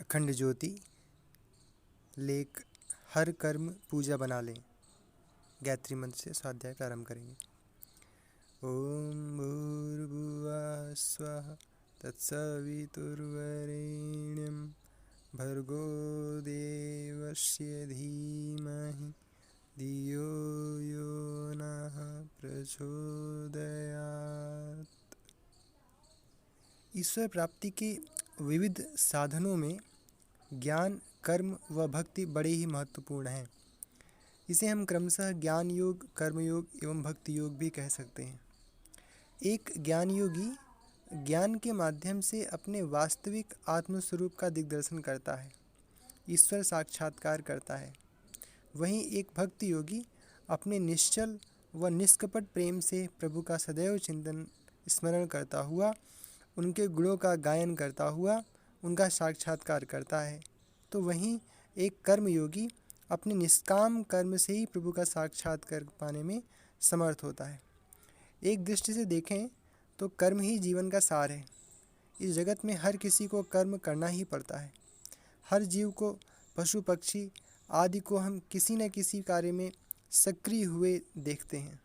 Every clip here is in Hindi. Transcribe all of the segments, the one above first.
अखंड ज्योति लेख हर कर्म पूजा बना लें। गायत्री मंत्र से स्वाध्याय प्रारंभ करेंगे। ओम भूर्भुवः स्वः तत्सवितुर्वरेण्यं भर्गो देवस्य धीमहि धियो यो नः प्रचोदयात्। ईश्वर प्राप्ति के विविध साधनों में ज्ञान, कर्म व भक्ति बड़े ही महत्वपूर्ण हैं। इसे हम क्रमशः ज्ञान योग, कर्म योग एवं भक्ति योग भी कह सकते हैं। एक ज्ञान योगी ज्ञान के माध्यम से अपने वास्तविक आत्मस्वरूप का दिग्दर्शन करता है, ईश्वर साक्षात्कार करता है। वहीं एक भक्ति योगी अपने निश्चल व निष्कपट प्रेम से प्रभु का सदैव चिंतन स्मरण करता हुआ, उनके गुणों का गायन करता हुआ उनका साक्षात्कार करता है। तो वहीं एक कर्म योगी अपने निष्काम कर्म से ही प्रभु का साक्षात्कार पाने में समर्थ होता है। एक दृष्टि से देखें तो कर्म ही जीवन का सार है। इस जगत में हर किसी को कर्म करना ही पड़ता है। हर जीव को, पशु पक्षी आदि को हम किसी न किसी कार्य में सक्रिय हुए देखते हैं।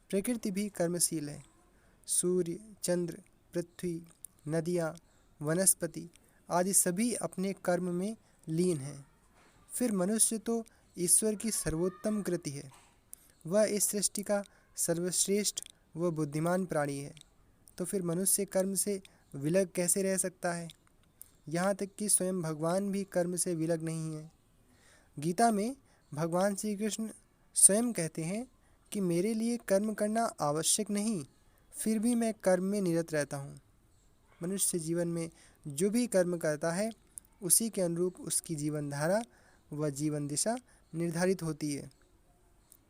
प्रकृति भी कर्मशील है। सूर्य, चंद्र, पृथ्वी, नदियाँ, वनस्पति आदि सभी अपने कर्म में लीन हैं। फिर मनुष्य तो ईश्वर की सर्वोत्तम कृति है। वह इस सृष्टि का सर्वश्रेष्ठ व बुद्धिमान प्राणी है। तो फिर मनुष्य कर्म से विलग कैसे रह सकता है? यहाँ तक कि स्वयं भगवान भी कर्म से विलग नहीं है। गीता में भगवान श्री कृष्ण स्वयं कहते हैं कि मेरे लिए कर्म करना आवश्यक नहीं, फिर भी मैं कर्म में निरत रहता हूँ। मनुष्य जीवन में जो भी कर्म करता है उसी के अनुरूप उसकी जीवन धारा व जीवन दिशा निर्धारित होती है।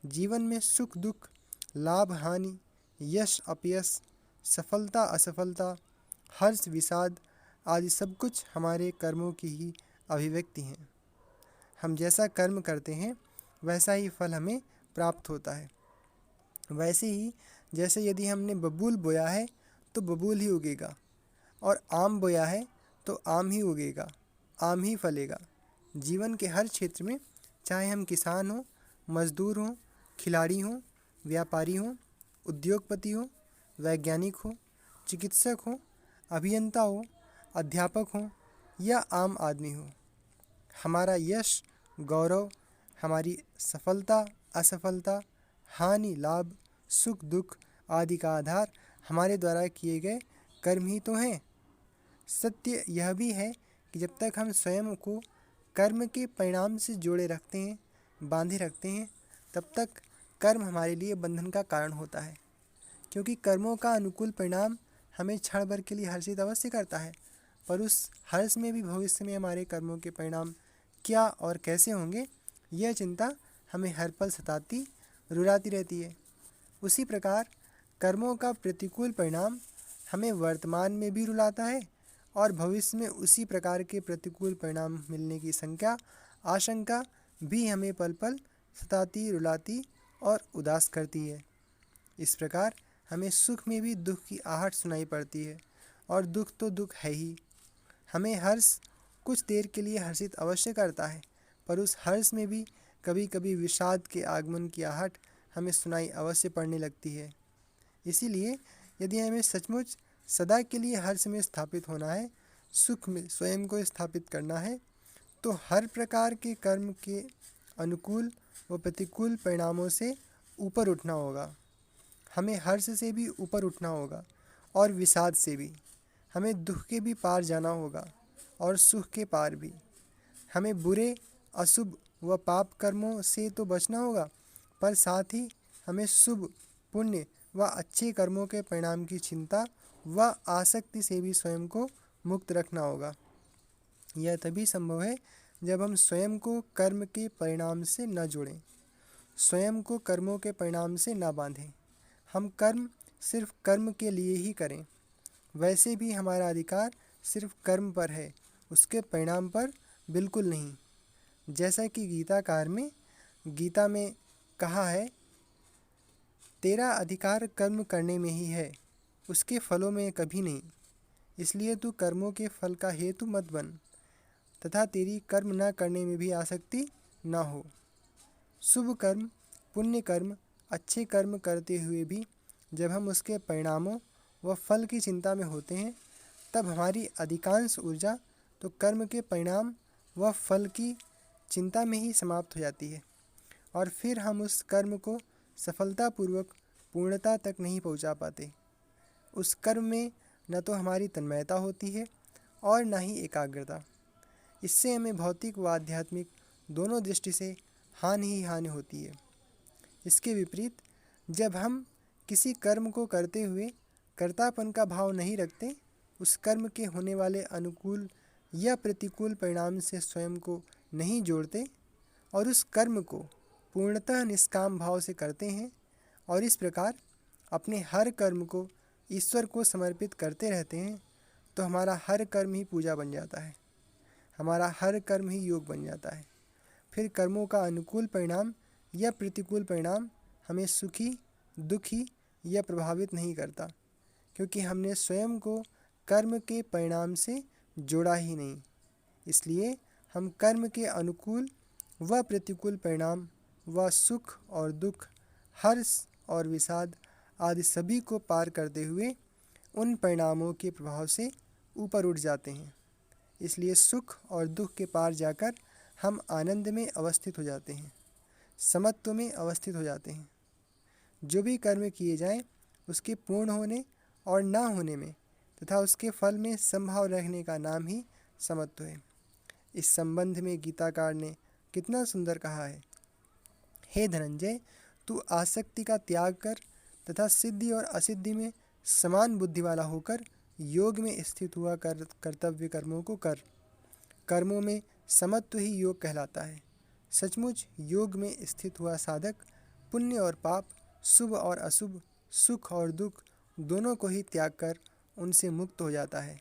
जीवन में सुख दुख, लाभ हानि, यश अपयश, सफलता असफलता, हर्ष विषाद आदि सब कुछ हमारे कर्मों की ही अभिव्यक्ति हैं। हम जैसा कर्म करते हैं वैसा ही फल हमें प्राप्त होता है। वैसे ही जैसे यदि हमने बबूल बोया है तो बबूल ही उगेगा, और आम बोया है तो आम ही उगेगा, आम ही फलेगा। जीवन के हर क्षेत्र में, चाहे हम किसान हों, मजदूर हों, खिलाड़ी हों, व्यापारी हों, उद्योगपति हों, वैज्ञानिक हों, चिकित्सक हों, अभियंता हो, अध्यापक हों या आम आदमी हो, हमारा यश गौरव, हमारी सफलता असफलता, हानि लाभ, सुख दुख आदि का आधार हमारे द्वारा किए गए कर्म ही तो हैं। सत्य यह भी है कि जब तक हम स्वयं को कर्म के परिणाम से जोड़े रखते हैं, बांधे रखते हैं, तब तक कर्म हमारे लिए बंधन का कारण होता है। क्योंकि कर्मों का अनुकूल परिणाम हमें क्षण भर के लिए हर्षित अवश्य करता है, पर उस हर्ष में भी भविष्य में हमारे कर्मों के परिणाम क्या और कैसे होंगे, यह चिंता हमें हर पल सताती, रुलाती रहती है। उसी प्रकार कर्मों का प्रतिकूल परिणाम हमें वर्तमान में भी रुलाता है और भविष्य में उसी प्रकार के प्रतिकूल परिणाम मिलने की आशंका भी हमें पल पल सताती, रुलाती और उदास करती है। इस प्रकार हमें सुख में भी दुख की आहट सुनाई पड़ती है, और दुख तो दुख है ही। हमें हर्ष कुछ देर के लिए हर्षित अवश्य करता है, पर उस हर्ष में भी कभी कभी विषाद के आगमन की आहट हमें सुनाई अवश्य पड़ने लगती है। इसीलिए यदि हमें सचमुच सदा के लिए हर्ष में स्थापित होना है, सुख में स्वयं को स्थापित करना है, तो हर प्रकार के कर्म के अनुकूल व प्रतिकूल परिणामों से ऊपर उठना होगा। हमें हर्ष से भी ऊपर उठना होगा और विषाद से भी। हमें दुख के भी पार जाना होगा और सुख के पार भी। हमें बुरे, अशुभ व पाप कर्मों से तो बचना होगा, पर साथ ही हमें शुभ, पुण्य व अच्छे कर्मों के परिणाम की चिंता व आसक्ति से भी स्वयं को मुक्त रखना होगा। यह तभी संभव है जब हम स्वयं को कर्म के परिणाम से न जोड़ें, स्वयं को कर्मों के परिणाम से न बांधें। हम कर्म सिर्फ कर्म के लिए ही करें। वैसे भी हमारा अधिकार सिर्फ कर्म पर है, उसके परिणाम पर बिल्कुल नहीं। जैसा कि गीता में कहा है, तेरा अधिकार कर्म करने में ही है, उसके फलों में कभी नहीं। इसलिए तू कर्मों के फल का हेतु मत बन। तथा तेरी कर्म न करने में भी आसक्ति न हो। शुभ कर्म, पुण्य कर्म, अच्छे कर्म करते हुए भी जब हम उसके परिणामों व फल की चिंता में होते हैं, तब हमारी अधिकांश ऊर्जा तो कर्म के परिणाम व फल की चिंता में ही समाप्त हो जाती है और फिर हम उस कर्म को सफलतापूर्वक पूर्णता तक नहीं पहुंचा पाते। उस कर्म में न तो हमारी तन्मयता होती है और न ही एकाग्रता। इससे हमें भौतिक व आध्यात्मिक दोनों दृष्टि से हानि ही हानि होती है। इसके विपरीत जब हम किसी कर्म को करते हुए कर्तापन का भाव नहीं रखते, उस कर्म के होने वाले अनुकूल या प्रतिकूल परिणाम से स्वयं को नहीं जोड़ते और उस कर्म को पूर्णतः निष्काम भाव से करते हैं और इस प्रकार अपने हर कर्म को ईश्वर को समर्पित करते रहते हैं, तो हमारा हर कर्म ही पूजा बन जाता है, हमारा हर कर्म ही योग बन जाता है। फिर कर्मों का अनुकूल परिणाम या प्रतिकूल परिणाम हमें सुखी, दुखी या प्रभावित नहीं करता, क्योंकि हमने स्वयं को कर्म के परिणाम से जोड़ा ही नहीं। इसलिए हम कर्म के अनुकूल व प्रतिकूल परिणाम व सुख और दुख, हर्ष और विषाद आदि सभी को पार करते हुए उन परिणामों के प्रभाव से ऊपर उठ जाते हैं। इसलिए सुख और दुख के पार जाकर हम आनंद में अवस्थित हो जाते हैं, समत्व में अवस्थित हो जाते हैं। जो भी कर्म किए जाएं, उसके पूर्ण होने और ना होने में तथा उसके फल में संभाव रहने का नाम ही समत्व है। इस संबंध में गीताकार ने कितना सुंदर कहा है, हे धनंजय, तू आसक्ति का त्याग कर तथा सिद्धि और असिद्धि में समान बुद्धि वाला होकर योग में स्थित हुआ कर्तव्य कर्मों को कर। कर्मों में समत्व ही योग कहलाता है। सचमुच योग में स्थित हुआ साधक पुण्य और पाप, शुभ और अशुभ, सुख और दुख दोनों को ही त्याग कर उनसे मुक्त हो जाता है।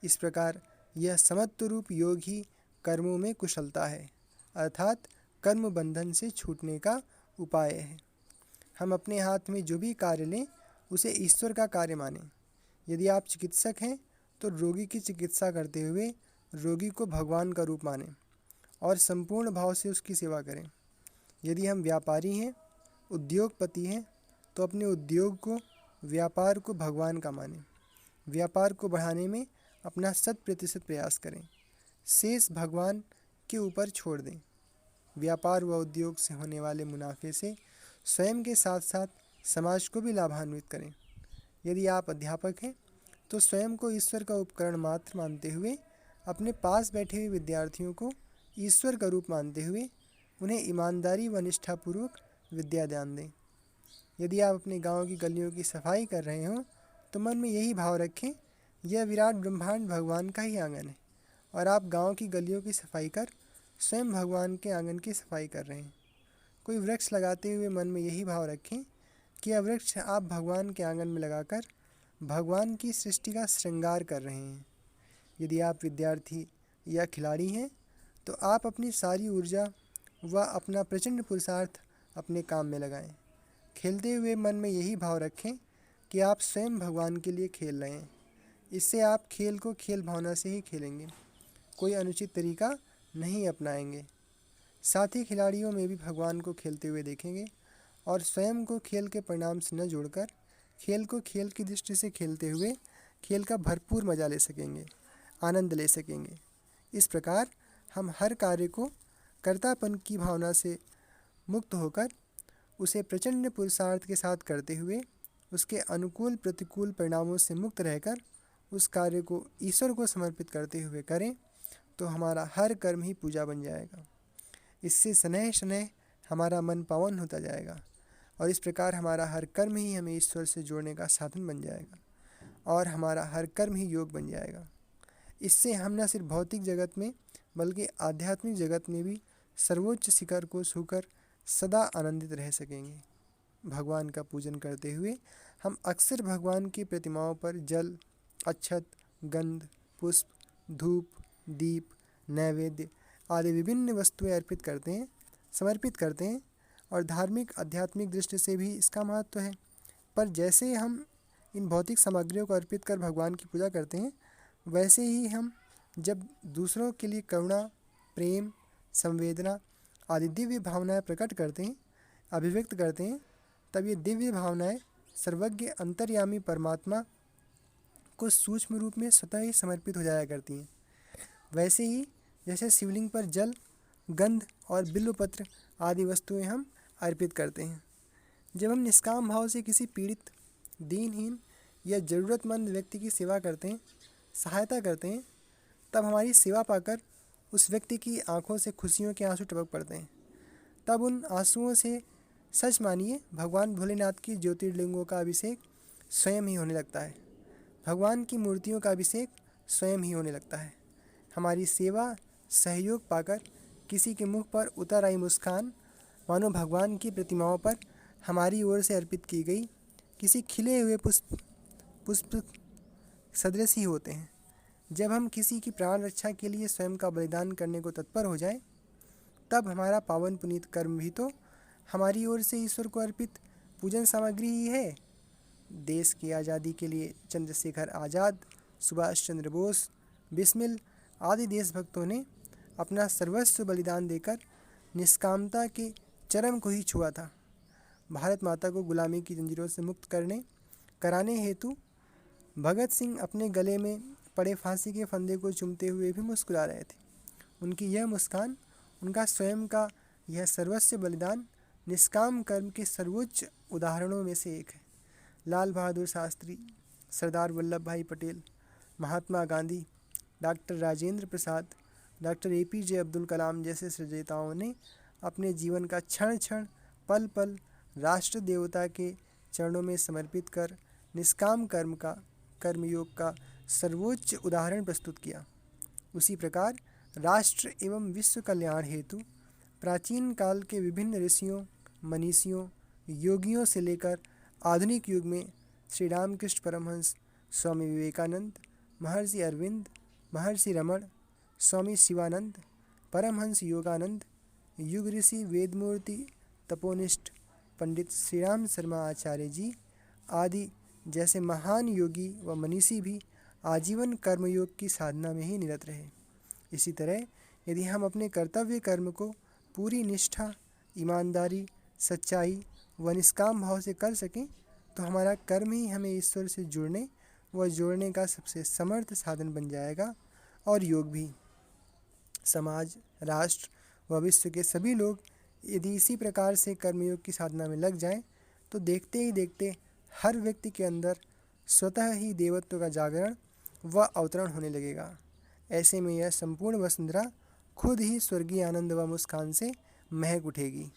इस प्रकार यह समत्व रूप योग ही कर्मों में कुशलता है, अर्थात कर्म बंधन से छूटने का उपाय है। हम अपने हाथ में जो भी कार्य लें, उसे ईश्वर का कार्य मानें। यदि आप चिकित्सक हैं तो रोगी की चिकित्सा करते हुए रोगी को भगवान का रूप मानें और संपूर्ण भाव से उसकी सेवा करें। यदि हम व्यापारी हैं, उद्योगपति हैं, तो अपने उद्योग को, व्यापार को भगवान का मानें। व्यापार को बढ़ाने में अपना 100% प्रयास करें, शेष भगवान के ऊपर छोड़ दें। व्यापार व उद्योग से होने वाले मुनाफे से स्वयं के साथ साथ समाज को भी लाभान्वित करें। यदि आप अध्यापक हैं तो स्वयं को ईश्वर का उपकरण मात्र मानते हुए अपने पास बैठे हुए विद्यार्थियों को ईश्वर का रूप मानते हुए उन्हें ईमानदारी व निष्ठापूर्वक विद्या दान दें। यदि आप अपने गांव की गलियों की सफाई कर रहे हों तो मन में यही भाव रखें, यह विराट ब्रह्मांड भगवान का ही आंगन है और आप गांव की गलियों की सफाई कर स्वयं भगवान के आंगन की सफाई कर रहे हैं। कोई वृक्ष लगाते हुए मन में यही भाव रखें कि यह वृक्ष आप भगवान के आंगन में लगाकर भगवान की सृष्टि का श्रृंगार कर रहे हैं। यदि आप विद्यार्थी या खिलाड़ी हैं तो आप अपनी सारी ऊर्जा व अपना प्रचंड पुरुषार्थ अपने काम में लगाएं। खेलते हुए मन में यही भाव रखें कि आप स्वयं भगवान के लिए खेल रहे हैं। इससे आप खेल को खेल भावना से ही खेलेंगे, कोई अनुचित तरीका नहीं अपनाएंगे। साथ ही खिलाड़ियों में भी भगवान को खेलते हुए देखेंगे और स्वयं को खेल के परिणाम से न जोड़कर खेल को खेल की दृष्टि से खेलते हुए खेल का भरपूर मजा ले सकेंगे, आनंद ले सकेंगे। इस प्रकार हम हर कार्य को कर्तापन की भावना से मुक्त होकर उसे प्रचंड पुरुषार्थ के साथ करते हुए उसके अनुकूल प्रतिकूल परिणामों से मुक्त रहकर उस कार्य को ईश्वर को समर्पित करते हुए करें, तो हमारा हर कर्म ही पूजा बन जाएगा। इससे शनैः शनैः हमारा मन पावन होता जाएगा और इस प्रकार हमारा हर कर्म ही हमें ईश्वर से जोड़ने का साधन बन जाएगा और हमारा हर कर्म ही योग बन जाएगा। इससे हम न सिर्फ भौतिक जगत में बल्कि आध्यात्मिक जगत में भी सर्वोच्च शिखर को छूकर सदा आनंदित रह सकेंगे। भगवान का पूजन करते हुए हम अक्सर भगवान की प्रतिमाओं पर जल, अक्षत, गंध, पुष्प, धूप, दीप, नैवेद्य आदि विभिन्न वस्तुएं समर्पित करते हैं और धार्मिक आध्यात्मिक दृष्टि से भी इसका महत्व है। पर जैसे हम इन भौतिक सामग्रियों को अर्पित कर भगवान की पूजा करते हैं, वैसे ही हम जब दूसरों के लिए करुणा, प्रेम, संवेदना आदि दिव्य भावनाएं प्रकट करते हैं, अभिव्यक्त करते हैं, तब ये दिव्य भावनाएं सर्वज्ञ अंतर्यामी परमात्मा को सूक्ष्म रूप में स्वतः ही समर्पित हो जाया करती हैं। वैसे ही जैसे शिवलिंग पर जल, गंध और बिल्वपत्र आदि वस्तुएं हम अर्पित करते हैं। जब हम निष्काम भाव से किसी पीड़ित, दीनहीन या ज़रूरतमंद व्यक्ति की सेवा करते हैं, सहायता करते हैं, तब हमारी सेवा पाकर उस व्यक्ति की आंखों से खुशियों के आंसू टपक पड़ते हैं। तब उन आंसुओं से सच मानिए भगवान भोलेनाथ की ज्योतिर्लिंगों का अभिषेक स्वयं ही होने लगता है। भगवान की मूर्तियों का अभिषेक स्वयं ही होने लगता है। हमारी सेवा सहयोग पाकर किसी के मुख पर उतर आई मुस्कान मानो भगवान की प्रतिमाओं पर हमारी ओर से अर्पित की गई किसी खिले हुए पुष्प सदृश ही होते हैं। जब हम किसी की प्राण रक्षा के लिए स्वयं का बलिदान करने को तत्पर हो जाए, तब हमारा पावन पुनीत कर्म भी तो हमारी ओर से ईश्वर को अर्पित पूजन सामग्री ही है। देश की आज़ादी के लिए चंद्रशेखर आज़ाद, सुभाष चंद्र बोस, बिस्मिल आदि देशभक्तों ने अपना सर्वस्व बलिदान देकर निष्कामता के चरम को ही छुआ था। भारत माता को गुलामी की जंजीरों से मुक्त कराने हेतु भगत सिंह अपने गले में पड़े फांसी के फंदे को चूमते हुए भी मुस्कुरा रहे थे। उनकी यह मुस्कान, उनका स्वयं का यह सर्वस्व बलिदान निष्काम कर्म के सर्वोच्च उदाहरणों में से एक है। लाल बहादुर शास्त्री, सरदार वल्लभ भाई Patel, Mahatma Gandhi, doctor Rajendra Prasad, doctor APJ Abdul Kalam जैसे सृजयिताओं ने अपने जीवन का क्षण क्षण, पल पल राष्ट्र देवता के चरणों में समर्पित कर निष्काम कर्मयोग का सर्वोच्च उदाहरण प्रस्तुत किया। उसी प्रकार राष्ट्र एवं विश्व कल्याण हेतु प्राचीन काल के विभिन्न ऋषियों, मनीषियों, योगियों से लेकर आधुनिक युग में श्री रामकृष्ण परमहंस, स्वामी विवेकानंद, महर्षि अरविंद, महर्षि रमण, स्वामी शिवानंद, परमहंस योगानंद, युग ऋषि वेदमूर्ति तपोनिष्ठ पंडित श्रीराम शर्मा आचार्य जी आदि जैसे महान योगी व मनीषी भी आजीवन कर्मयोग की साधना में ही निरत रहे। इसी तरह यदि हम अपने कर्तव्य कर्म को पूरी निष्ठा, ईमानदारी, सच्चाई व निष्काम भाव से कर सकें, तो हमारा कर्म ही हमें ईश्वर से जुड़ने व जोड़ने का सबसे समर्थ साधन बन जाएगा। और योग भी समाज, राष्ट्र व विश्व के सभी लोग यदि इसी प्रकार से कर्मयोग की साधना में लग जाएं, तो देखते ही देखते हर व्यक्ति के अंदर स्वतः ही देवत्व का जागरण व अवतरण होने लगेगा। ऐसे में यह संपूर्ण वसुंधरा खुद ही स्वर्गीय आनंद व मुस्कान से महक उठेगी।